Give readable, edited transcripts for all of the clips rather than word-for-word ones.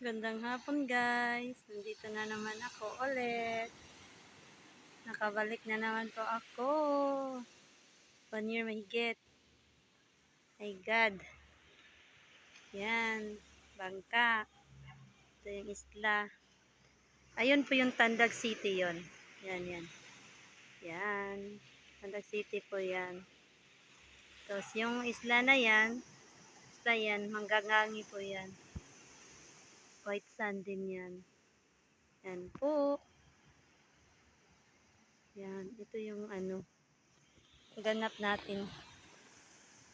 Gandang hapon guys, nandito na naman ako ulit. Nakabalik na naman po ako. 1 year mahigit. My God. Yan, bangka. Ito yung isla. Ayun po yung Tandag City yon. Yan. Yan, Tandag City po yan. Tapos yung isla na yan, Manggangangi po yan. White sand din yan. Yan po. Yan, ito yung ganap natin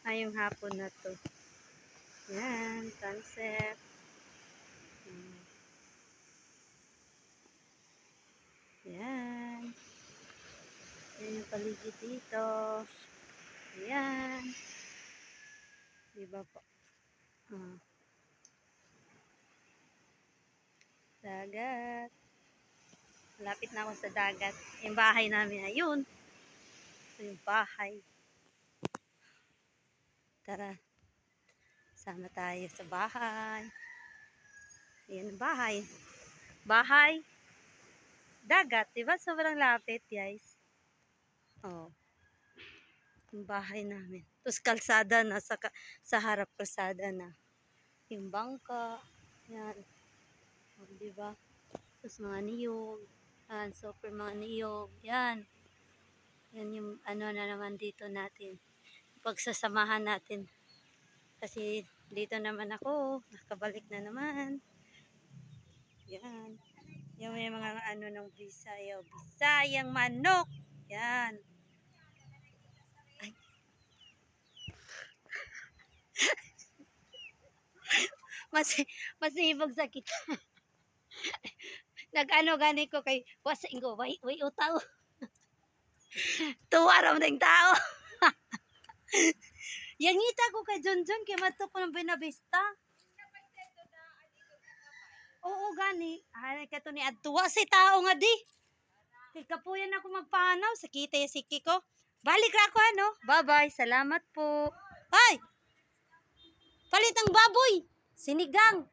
ngayong hapon na to. Yan, sunset. Yan. Yan yung paligid dito. Yan. Diba po? Dagat. Malapit na ako sa dagat. Yung bahay namin, ayun. Ito yung bahay. Tara. Sama tayo sa bahay. Ayan ang bahay. Bahay. Dagat. Diba? Sobrang lapit, guys. Oh. Yung bahay namin. Tapos kalsada na. Sa harap kalsada na. Yung bangka. Yan. Oh, diba? Tapos mga niyog. Yan. Super mga niyog. Yan. Yan yung na naman dito natin. Pagsasamahan natin. Kasi dito naman ako. Nakabalik na naman. Yan. Yung may mga ng Bisaya. Bisayang manok. Yan. Ay. Masibog sa kita. Gani ko kay wasing ko. Way utaw. Tuwa ram ng tao. Yang ngita ko kay Junjun kay mato ko ng Binavista. Oo gani. Ay kato ni adtuwa si tao nga di. Kay kapuyan ako magpanaw sa kita si Kiko. Balik ra ako Bye-bye. Salamat po. Ay. Palit ang baboy. Sinigang.